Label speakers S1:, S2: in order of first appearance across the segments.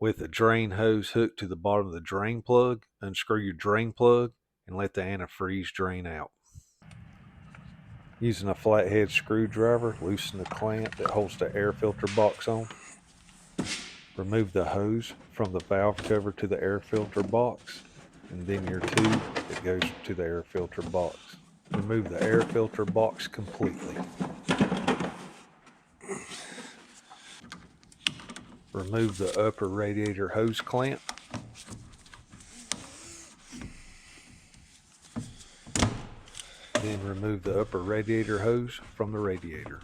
S1: With a drain hose hooked to the bottom of the drain plug, unscrew your drain plug and let the antifreeze drain out. Using a flathead screwdriver, loosen the clamp that holds the air filter box on. Remove the hose from the valve cover to the air filter box, and then your tube that goes to the air filter box. Remove the air filter box completely. Remove the upper radiator hose clamp. Then remove the upper radiator hose from the radiator.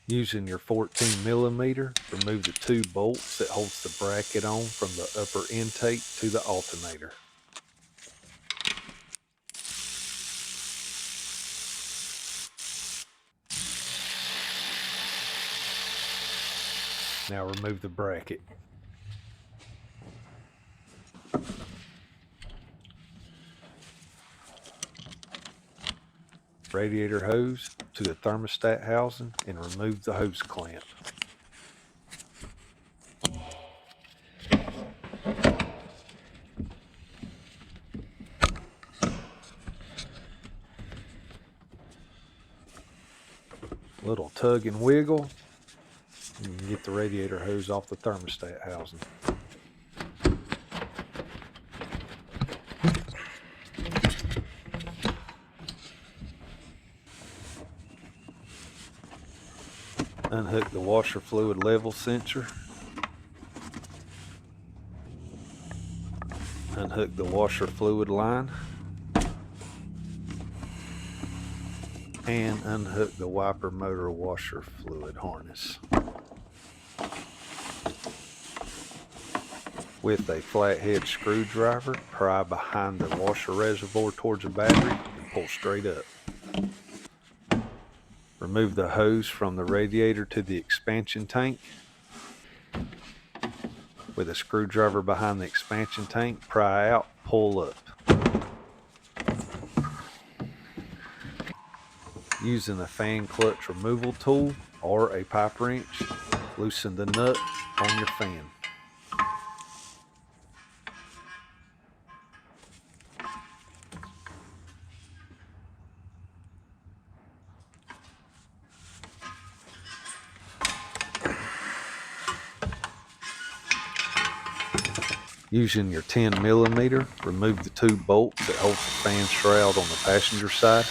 S1: Using your 14mm, remove the two bolts that holds the bracket on from the upper intake to the alternator. Now remove the bracket. Radiator hose to the thermostat housing and remove the hose clamp. Little tug and wiggle, and you can get the radiator hose off the thermostat housing. Unhook the washer fluid level sensor. Unhook the washer fluid line. And unhook the wiper motor washer fluid harness. With a flathead screwdriver, pry behind the washer reservoir towards the battery and pull straight up. Remove the hose from the radiator to the expansion tank. With a screwdriver behind the expansion tank, pry out, pull up. Using a fan clutch removal tool or a pipe wrench, loosen the nut on your fan. Using your 10mm, remove the two bolts that hold the fan shroud on the passenger side.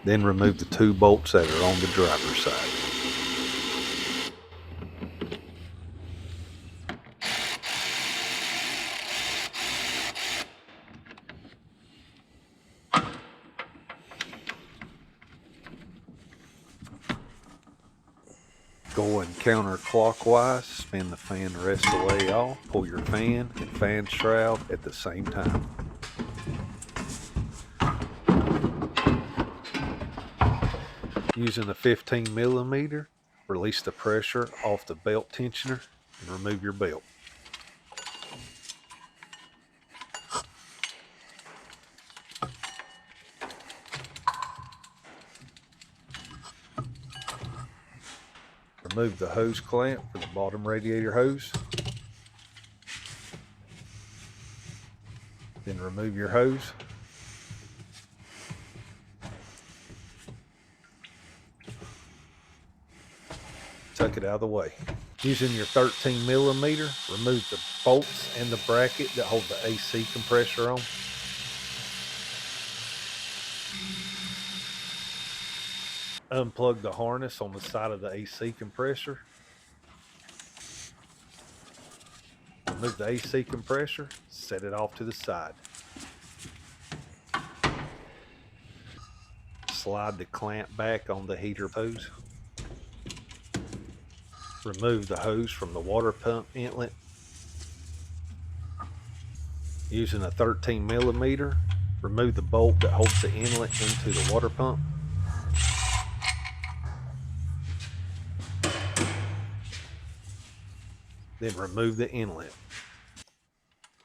S1: Then remove the two bolts that are on the driver's side. Going counterclockwise, spin the fan the rest of the way off, pull your fan and fan shroud at the same time. Using the 15mm, release the pressure off the belt tensioner and remove your belt. Remove the hose clamp for the bottom radiator hose. Then remove your hose. Tuck it out of the way. Using your 13mm, remove the bolts and the bracket that hold the AC compressor on. Unplug the harness on the side of the AC compressor. Remove the AC compressor, set it off to the side. Slide the clamp back on the heater hose. Remove the hose from the water pump inlet. Using a 13mm, remove the bolt that holds the inlet into the water pump. Then remove the inlet.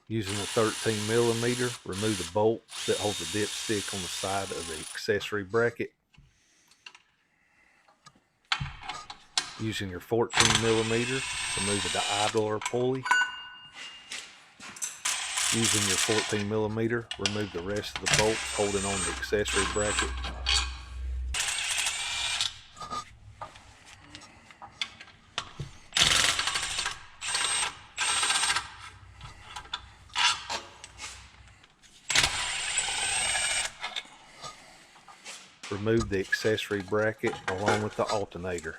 S1: Using a 13 millimeter, remove the bolt that holds the dipstick on the side of the accessory bracket. Using your 14 millimeter, remove the idler pulley. Using your 14 millimeter, remove the rest of the bolts holding on the accessory bracket. Remove the accessory bracket along with the alternator.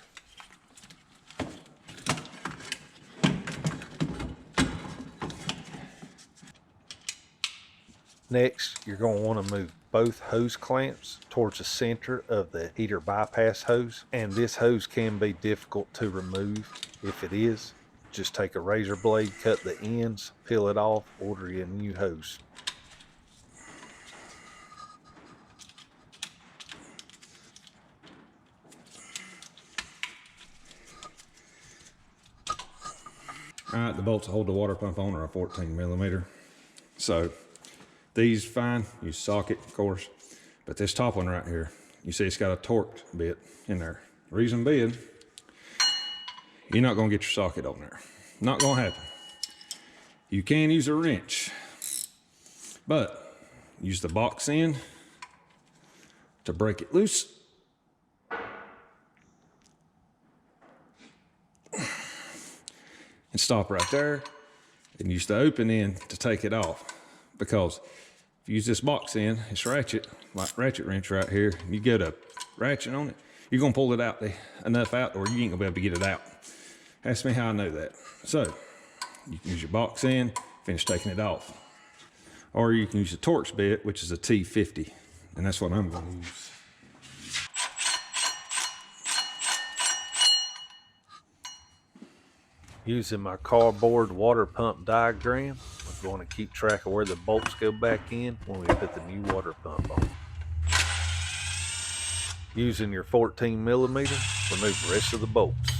S1: Next, you're going to want to move both hose clamps towards the center of the heater bypass hose, and this hose can be difficult to remove. If it is, just take a razor blade, cut the ends, peel it off, order you a new hose.
S2: Alright, the bolts that hold the water pump on are a 14 millimeter. So these fine, use socket of course, but this top one right here, you see it's got a torque bit in there. Reason being, you're not gonna get your socket on there. Not gonna happen. You can use a wrench, but use the box end to break it loose. And stop right there and use the open end to take it off. Because if you use this box end, it's ratchet, like ratchet wrench right here, you get a ratchet on it, you're gonna pull it out enough out or you ain't gonna be able to get it out. Ask me how I know that. So you can use your box end, finish taking it off. Or you can use the Torx bit, which is a T50, and that's what I'm gonna use.
S1: Using my cardboard water pump diagram, we're going to keep track of where the bolts go back in when we put the new water pump on. Using your 14 millimeter, remove the rest of the bolts.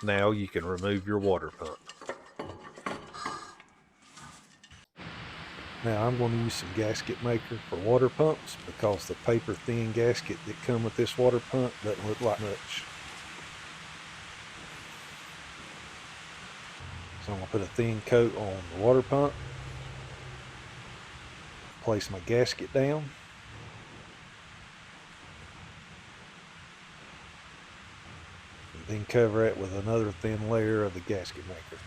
S1: Now you can remove your water pump. Now I'm going to use some gasket maker for water pumps because the paper thin gasket that come with this water pump doesn't look like much. So I'm going to put a thin coat on the water pump, place my gasket down, and then cover it with another thin layer of the gasket maker.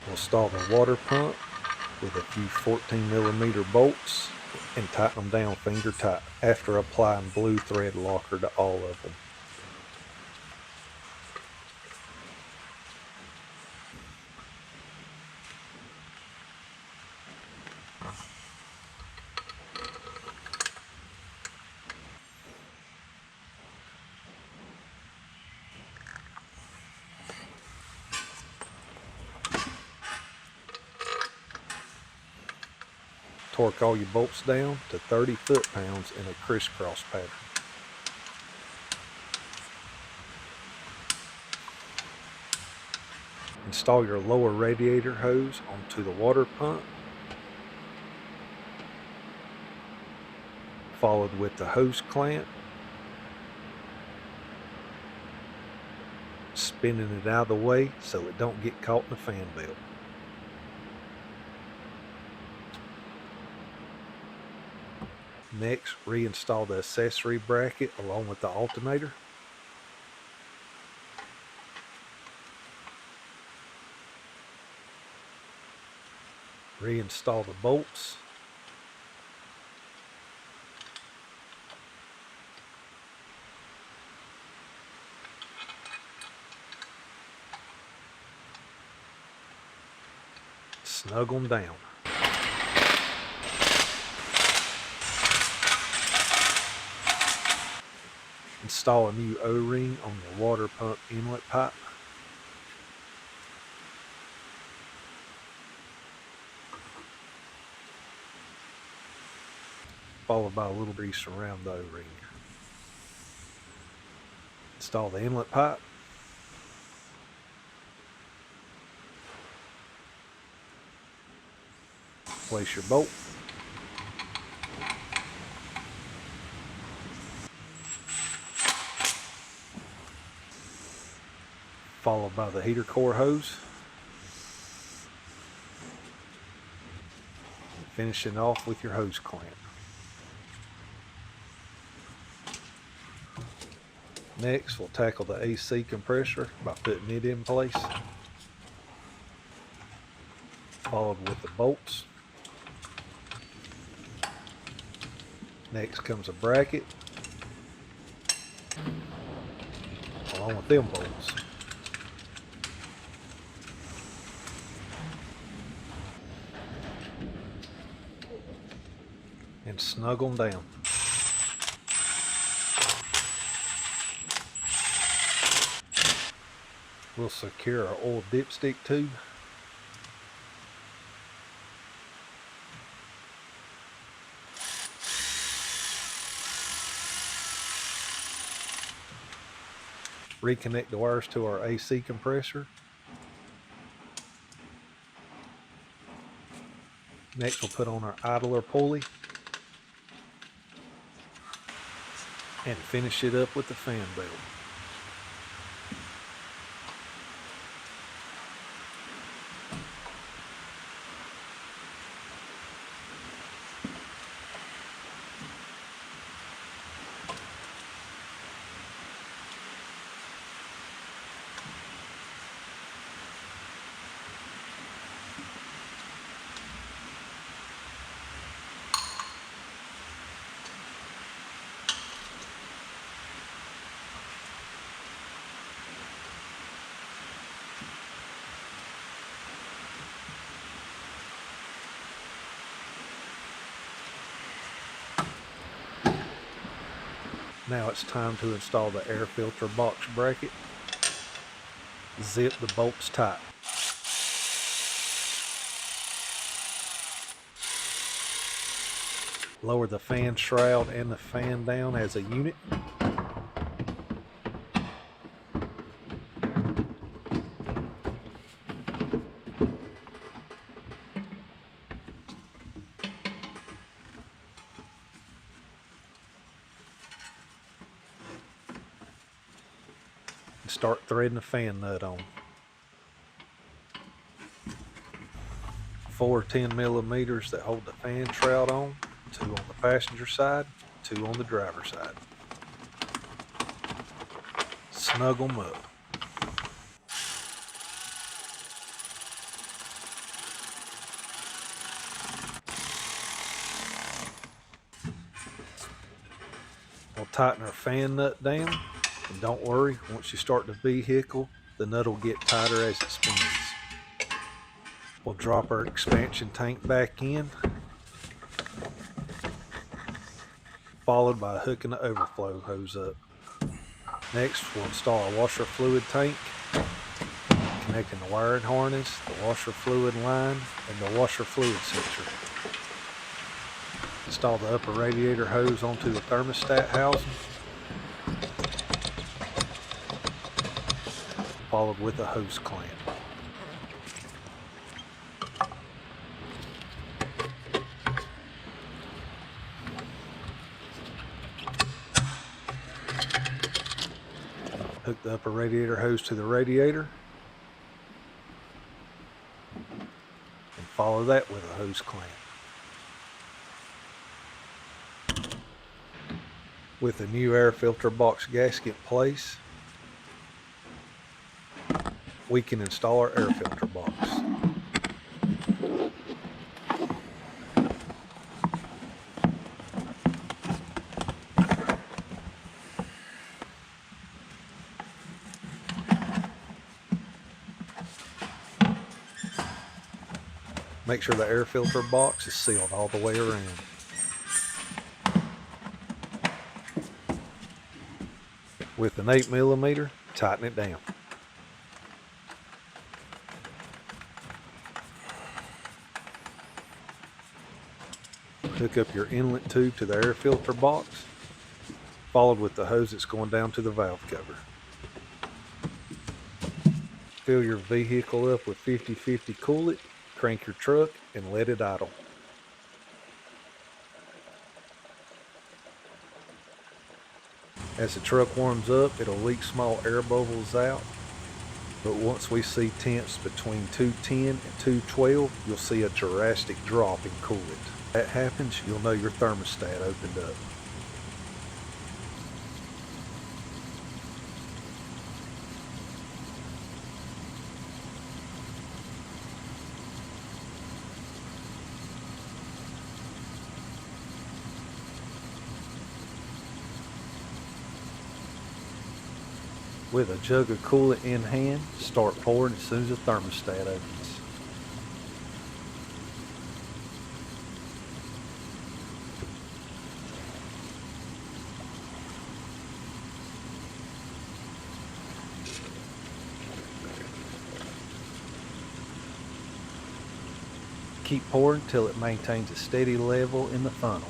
S1: We'll install the water pump with a few 14 millimeter bolts and tighten them down finger tight after applying blue thread locker to all of them. Torque all your bolts down to 30 foot-pounds in a crisscross pattern. Install your lower radiator hose onto the water pump, followed with the hose clamp, spinning it out of the way so it don't get caught in the fan belt. Next, reinstall the accessory bracket along with the alternator. Reinstall the bolts. snug them down. Install a new O-ring on your water pump inlet pipe. Followed by a little grease around the O-ring. Install the inlet pipe. Place your bolt. Followed by the heater core hose. Finishing off with your hose clamp. Next, we'll tackle the AC compressor by putting it in place, followed with the bolts. Next comes a bracket, along with them bolts. And snug them down. We'll secure our oil dipstick tube. Reconnect the wires to our AC compressor. Next, we'll put on our idler pulley and finish it up with the fan belt. Now it's time to install the air filter box bracket. Zip the bolts tight. Lower the fan shroud and the fan down as a unit. And start threading the fan nut on. 4 10mm that hold the fan shroud on, 2 on the passenger side, 2 on the driver's side. Snug them up. We'll tighten our fan nut down, and don't worry, once you start the vehicle, the nut will get tighter as it spins. We'll drop our expansion tank back in, followed by hooking the overflow hose up. Next, we'll install a washer fluid tank, connecting the wiring harness, the washer fluid line, and the washer fluid sensor. Install the upper radiator hose onto the thermostat housing, followed with a hose clamp. Hook the upper radiator hose to the radiator and follow that with a hose clamp. With the new air filter box gasket in place, we can install our air filter box. Make sure the air filter box is sealed all the way around. With an 8mm, tighten it down. Hook up your inlet tube to the air filter box, followed with the hose that's going down to the valve cover. Fill your vehicle up with 50/50 coolant, crank your truck, and let it idle. As the truck warms up, it'll leak small air bubbles out, but once we see temps between 210 and 212, you'll see a drastic drop in coolant. If that happens, you'll know your thermostat opened up. With a jug of coolant in hand, start pouring as soon as the thermostat opens. Keep pouring till it maintains a steady level in the funnel.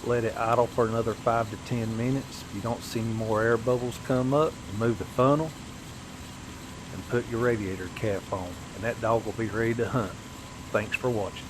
S1: Let it idle for another 5 to 10 minutes. If you don't see any more air bubbles come up, remove the funnel and put your radiator cap on, and that dog will be ready to hunt. Thanks for watching.